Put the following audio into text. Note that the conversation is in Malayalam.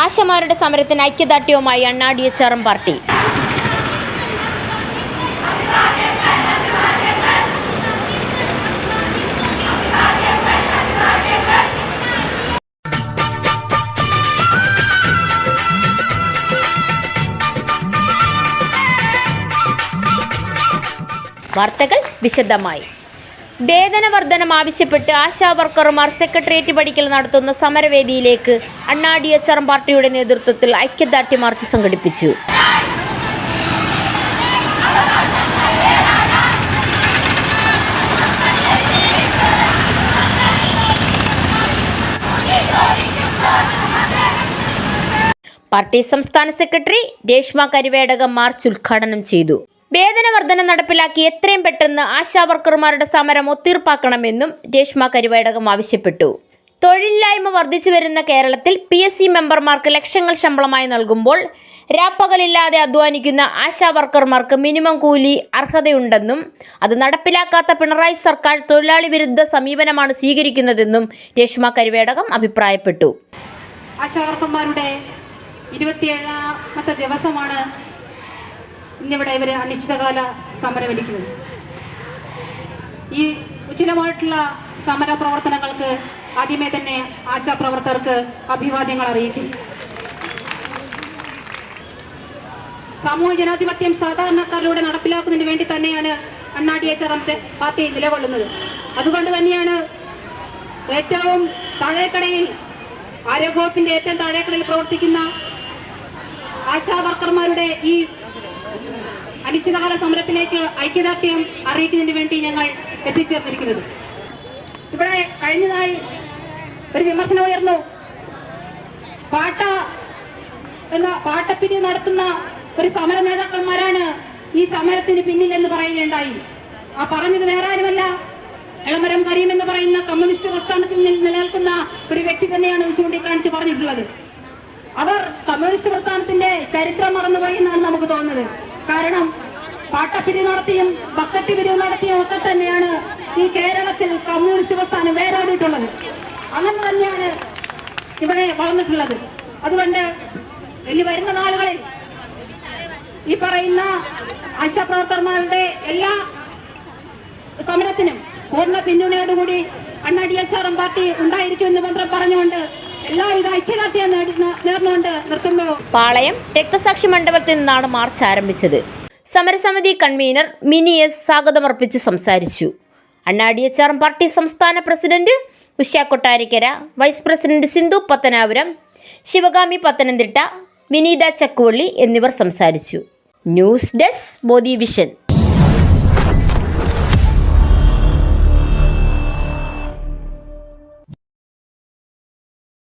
ആശമാരുടെ സമരത്തിന് ഐക്യദാർഢ്യവുമായി അണ്ണാ DHRM പാർട്ടി. വാർത്തകൾ വിശദമായി. വേതന വർധനം ആവശ്യപ്പെട്ട് ആശാ വർക്കർമാർ സെക്രട്ടേറിയറ്റ് പടിക്കൽ നടത്തുന്ന സമരവേദിയിലേക്ക് അണ്ണാ DHRM പാർട്ടിയുടെ നേതൃത്വത്തിൽ ഐക്യദാർഢ്യ മാർച്ച് സംഘടിപ്പിച്ചു. പാർട്ടി സംസ്ഥാന സെക്രട്ടറി രേഷ്മ കരിവേടകം മാർച്ച് ഉദ്ഘാടനം ചെയ്തു. വേതന വർധന നടപ്പിലാക്കി എത്രയും പെട്ടെന്ന് ആശാ വർക്കർമാരുടെ സമരം ഒത്തീർപ്പാക്കണമെന്നും രേഷ്മ കരിവേടകം ആവശ്യപ്പെട്ടു. തൊഴിലില്ലായ്മ വർദ്ധിച്ചു വരുന്ന കേരളത്തിൽ PSC മെമ്പർമാർക്ക് ലക്ഷങ്ങൾ ശമ്പളമായി നൽകുമ്പോൾ രാപ്പകലില്ലാതെ അധ്വാനിക്കുന്ന ആശാ വർക്കർമാർക്ക് മിനിമം കൂലി അർഹതയുണ്ടെന്നും അത് നടപ്പിലാക്കാത്ത പിണറായി സർക്കാർ തൊഴിലാളി വിരുദ്ധ സമീപനമാണ് സ്വീകരിക്കുന്നതെന്നും രേഷ്മ കരിവേടകം അഭിപ്രായപ്പെട്ടു. ആശാ വർക്കർമാരുടെ 27ാമത്തെ ദിവസമാണ് ഇന്നിവിടെ ഇവർ അനിശ്ചിതകാല സമരമരിക്കുന്നത്. ഈ ഉചിതമായിട്ടുള്ള സമര പ്രവർത്തനങ്ങൾക്ക് ആദ്യമേ തന്നെ ആശാപ്രവർത്തകർക്ക് അഭിവാദ്യങ്ങൾ അറിയിക്കും. സാമൂഹ്യ ജനാധിപത്യം സാധാരണക്കാരിലൂടെ നടപ്പിലാക്കുന്നതിന് വേണ്ടി തന്നെയാണ് അണ്ണാ DHRM പാർട്ടി നിലകൊള്ളുന്നത്. അതുകൊണ്ട് തന്നെയാണ് ഏറ്റവും താഴേക്കടയിൽ ആരോഗ്യവകുപ്പിന്റെ ഏറ്റവും താഴേക്കടയിൽ പ്രവർത്തിക്കുന്ന ആശാ വർക്കർമാരുടെ ഈ അനിശ്ചിതകാല സമരത്തിലേക്ക് ഐക്യദാർഢ്യം അറിയിക്കുന്നതിന് വേണ്ടി ഞങ്ങൾ എത്തിച്ചേർന്നിരിക്കുന്നത്. ഇവിടെ കഴിഞ്ഞ നാൾ ഒരു വിമർശനം ഉയർന്നു. പാട്ടപ്പിരിവ് നടത്തുന്ന ഒരു സമര നേതാക്കന്മാരാണ് ഈ സമരത്തിന് പിന്നിലെന്ന് പറയുകയുണ്ടായി. ആ പറഞ്ഞത് വേറെ ആരുമല്ല, എളമരം കരീം എന്ന് പറയുന്ന കമ്മ്യൂണിസ്റ്റ് പ്രസ്ഥാനത്തിൽ നിലനിൽക്കുന്ന ഒരു വ്യക്തി തന്നെയാണ് ഇത് ചൂണ്ടിക്കാണിച്ച് പറഞ്ഞിട്ടുള്ളത്. അവർ കമ്മ്യൂണിസ്റ്റ് പ്രസ്ഥാനത്തിന്റെ ചരിത്രം മറന്നുപോയി എന്നാണ് നമുക്ക് തോന്നുന്നത്. കാരണം പാട്ടപ്പിരിവ് നടത്തിയും ബക്കറ്റ് പിരിവ് നടത്തിയും ഒക്കെ തന്നെയാണ് ഈ കേരളത്തിൽ കമ്മ്യൂണിസ്റ്റ് പ്രസ്ഥാനം വേരോടിയിട്ടുള്ളത്. അങ്ങനെ തന്നെയാണ് ഇവിടെ വളർന്നിട്ടുള്ളത്. അതുകൊണ്ട് ഇനി വരുന്ന നാളുകളിൽ ഈ പറയുന്ന ആശാപ്രവർത്തകന്മാരുടെ എല്ലാ സമരത്തിനും പൂർണ്ണ പിന്തുണയോടുകൂടി അണ്ണാ DHRM പാർട്ടി ഉണ്ടായിരിക്കുമെന്ന് മാത്രം പറഞ്ഞുകൊണ്ട് എല്ലാവിധ ഐക്യദാർഢ്യം നേർന്നുകൊണ്ട് നിർത്തുന്നു. പാളയം രക്തസാക്ഷി മണ്ഡപത്തിൽ നിന്നാണ് മാർച്ച് ആരംഭിച്ചത്. സമരസമിതി കൺവീനർ മിനി S സ്വാഗതമർപ്പിച്ച് സംസാരിച്ചു. അണ്ണാ DHRM പാർട്ടി സംസ്ഥാന president Usha Kottarakkara, vice president Sindhu Pathanapuram, Sivagami Pathanamthitta, Vineetha Chakkuvally എന്നിവർ സംസാരിച്ചു. News desk Modi vision.